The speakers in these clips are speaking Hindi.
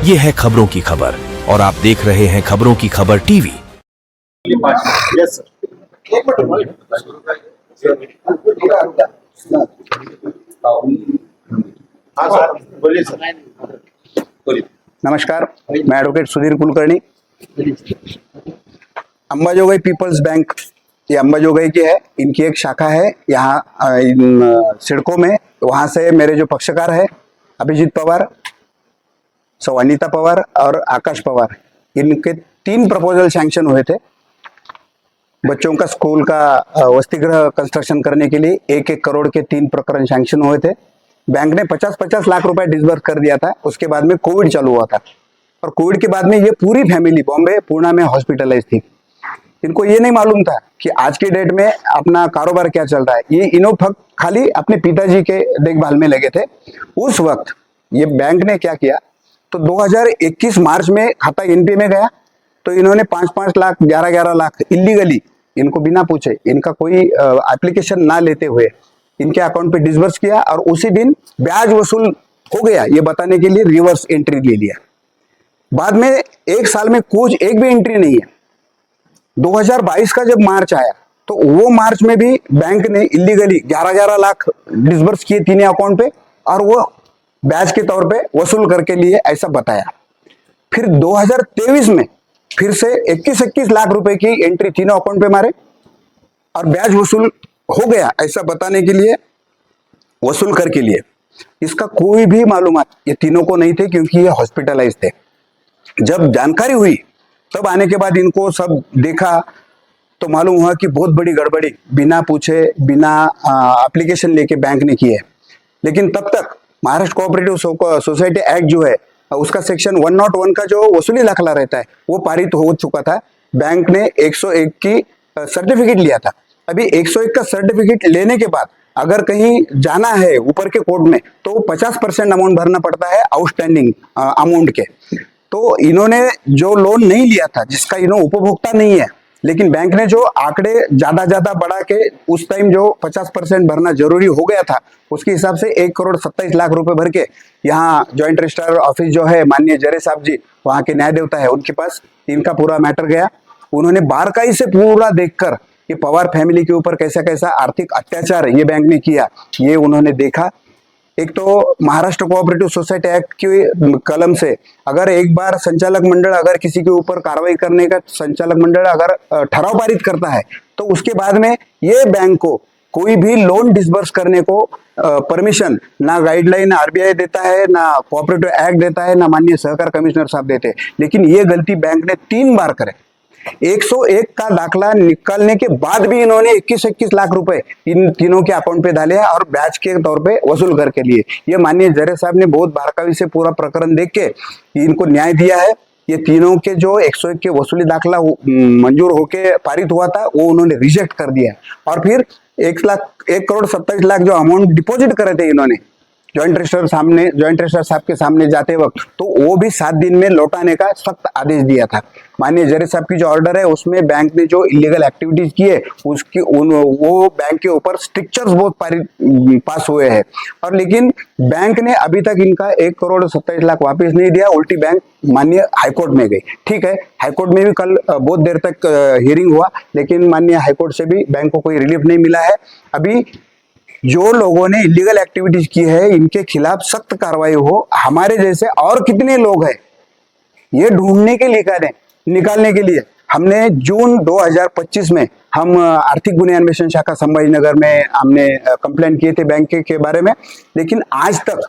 ये है खबरों की खबर और आप देख रहे हैं खबरों की खबर टीवी। यस सर, एक मिनट हाँ सर, बोलिए सर, बोलिए। नमस्कार, मैं advocate Sudhir Kulkarni. Ambajogai people's bank ये अंबाजोगाई की है, इनकी एक शाखा है यहाँ इन सिडको में। वहाँ से मेरे जो पक्षकार है अभिजीत पवार, सो अनीता पवार और आकाश पवार, इनके 3 प्रपोजल सैंक्शन हुए थे बच्चों का स्कूल का वसतिगृह कंस्ट्रक्शन करने के लिए। 1-1 करोड़ के 3 प्रकरण सैंक्शन हुए थे। बैंक ने 50-50 लाख रुपए डिसबर्स कर दिया था। उसके बाद में कोविड चालू हुआ था और कोविड के बाद में ये पूरी फैमिली बॉम्बे पूना में हॉस्पिटलाइज थी। इनको ये नहीं मालूम था कि आज के डेट में अपना कारोबार क्या चल रहा है। ये इनो खाली अपने पिताजी के देखभाल में लगे थे। उस वक्त ये बैंक ने क्या किया, तो 2021 मार्च में खाता एनपीए में गया, तो इन्होंने 5-5 लाख 11-11 लाख इलीगली इनको बिना पूछे, इनका कोई एप्लीकेशन ना लेते हुए इनके अकाउंट पे डिसबर्स किया और उसी दिन ब्याज वसूल हो गया ये बताने के लिए रिवर्स एंट्री ले लिया। बाद में 1 साल में कुछ एक भी एंट्री नहीं है। 2022 का जब मार्च आया तो वो मार्च में भी बैंक ने इलीगली 11-11 लाख डिसबर्स किए 3 अकाउंट पे और वो ब्याज के तौर पे वसूल करके लिए ऐसा बताया। फिर 2023 में फिर से 21-21 लाख रुपए की एंट्री तीनों अकाउंट पे मारे और ब्याज वसूल हो गया ऐसा बताने के लिए, वसूल करके लिए। इसका कोई भी मालूमात ये तीनों को नहीं थे क्योंकि ये हॉस्पिटलाइज थे। जब जानकारी हुई तब आने के बाद इनको सब देखा तो मालूम हुआ कि बहुत बड़ी गड़बड़ी बिना पूछे बिना एप्लीकेशन लेके बैंक ने की है। लेकिन तब तक महाराष्ट्र कोऑपरेटिव सोसाइटी एक्ट जो है उसका सेक्शन 101 का जो वसूली दाखला रहता है वो पारित हो चुका था। बैंक ने 101 की सर्टिफिकेट लिया था। अभी 101 का सर्टिफिकेट लेने के बाद अगर कहीं जाना है ऊपर के कोर्ट में तो 50% अमाउंट भरना पड़ता है आउटस्टैंडिंग अमाउंट के। तो इन्होंने जो लोन नहीं लिया था, जिसका इन्होंने उपभोक्ता नहीं है, लेकिन बैंक ने जो आंकड़े ज्यादा बढ़ा के उस टाइम जो 50% भरना जरूरी हो गया था उसके हिसाब से 1 करोड़ 27 लाख रुपए भर के यहाँ ज्वाइंट रजिस्ट्रार ऑफिस जो है माननीय जरे साहब जी वहाँ के न्याय देवता है उनके पास इनका पूरा मैटर गया। उन्होंने बारकाई से पूरा देखकर ये पवार फैमिली के ऊपर कैसा कैसा आर्थिक अत्याचार ये बैंक ने किया ये उन्होंने देखा। एक तो महाराष्ट्र कोऑपरेटिव सोसाइटी एक्ट की कलम से अगर एक बार संचालक मंडल अगर किसी के ऊपर कार्रवाई करने का संचालक मंडल अगर ठराव पारित करता है तो उसके बाद में ये बैंक को कोई भी लोन डिसबर्स करने को परमिशन ना गाइडलाइन आरबीआई देता है, ना कोऑपरेटिव एक्ट देता है, ना माननीय सहकार कमिश्नर साहब देते हैं। लेकिन ये गलती बैंक ने 3 बार करे। 101 का दाखला निकालने के बाद भी इन्होंने 21-21 लाख रुपए इन तीनों के अकाउंट पे डाले और ब्याज के तौर पे वसूल करके लिए। ये माननीय जरे साहब ने बहुत बारकावी से पूरा प्रकरण देख के इनको न्याय दिया है। ये तीनों के जो 101 के वसूली दाखला मंजूर होके पारित हुआ था वो उन्होंने रिजेक्ट कर दिया और फिर 1 करोड़ 27 लाख जो अमाउंट डिपॉजिट करे थे इन्होंने ज्वाइंट रजिस्ट्रार साहब के सामने जाते वक्त, तो वो भी 7 दिन में लौटाने का सख्त आदेश दिया था। माननीय जरे साहब की जो ऑर्डर है उसमें बैंक ने जो इलीगल एक्टिविटीज की है उसकी वो बैंक के ऊपर स्ट्रिक्चर्स बहुत पास हुए हैं और लेकिन बैंक ने अभी तक इनका 1 करोड़ 27 लाख वापस नहीं दिया। उल्टी बैंक माननीय हाईकोर्ट में गई। ठीक है, हाईकोर्ट में भी कल बहुत देर तक हियरिंग हुआ लेकिन माननीय हाईकोर्ट से भी बैंक को कोई रिलीफ नहीं मिला है। अभी जो लोगों ने इलीगल एक्टिविटीज की है इनके खिलाफ सख्त कार्रवाई हो। हमारे जैसे और कितने लोग हैं ये ढूंढने के लिए निकालने के लिए हमने जून 2025 में हम आर्थिक गुन्हे अन्वेषण शाखा संभाजीनगर में हमने कंप्लेंट किए थे बैंक के बारे में। लेकिन आज तक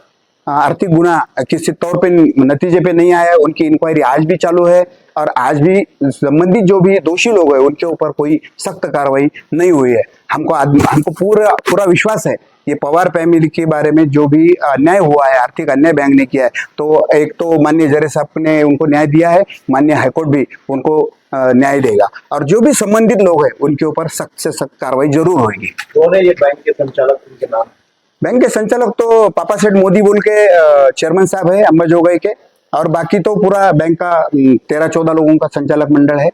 आर्थिक गुना किसी तौर पे नतीजे पे नहीं आया। उनकी इंक्वायरी आज भी चालू है और आज भी संबंधित जो भी दोषी लोग हैं उनके ऊपर कोई सख्त कार्रवाई नहीं हुई है। हमको पूरा विश्वास है ये पवार फैमिली के बारे में जो भी अन्याय हुआ है, आर्थिक अन्याय बैंक ने किया है, तो एक तो माननीय जरे साहब ने उनको न्याय दिया है, माननीय हाईकोर्ट भी उनको न्याय देगा और जो भी संबंधित लोग हैं उनके ऊपर सख्त से सख्त कार्रवाई जरूर होगी। कौन है ये बैंक के संचालक, उनके नाम? बैंक के संचालक तो पापा सेठ मोदी बोल के चेयरमैन साहब है अंबाजोगाई के और बाकी तो पूरा बैंक का 13-14 लोगों का संचालक मंडल है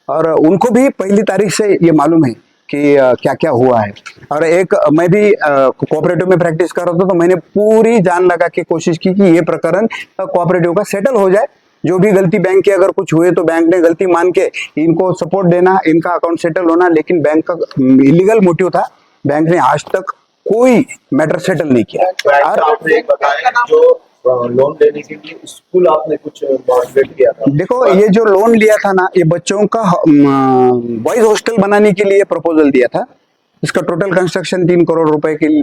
और उनको भी पहली तारीख से ये मालूम है कि क्या क्या हुआ है। और एक मैं भी कोऑपरेटिव में प्रैक्टिस कर रहा था, तो मैंने पूरी जान लगा के कोशिश की कि ये प्रकरण कोऑपरेटिव का सेटल हो जाए। जो भी गलती बैंक की अगर कुछ हुए तो बैंक ने गलती मान के इनको सपोर्ट देना, इनका अकाउंट सेटल होना। लेकिन बैंक का इलीगल मोटिव था, बैंक ने आज तक कोई मैटर सेटल नहीं किया। बैंक आपने एक बताया जो लोन लेने के लिए स्कूल आपने कुछ मोटिवेट किया था। देखो, ये जो लोन लिया था ना, ये बच्चों का बॉयज हॉस्टल बनाने के लिए प्रपोजल दिया था। इसका टोटल कंस्ट्रक्शन 3 करोड़ रुपए की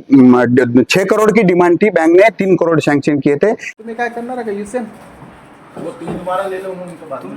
6 करोड़ की डिमांड थी, बैंक ने 3 करोड़ सैंक्शन किए थे। तुम्ही काय करणार आहे का युसेन? वो 3 दोबारा ले लो उनको बाद में।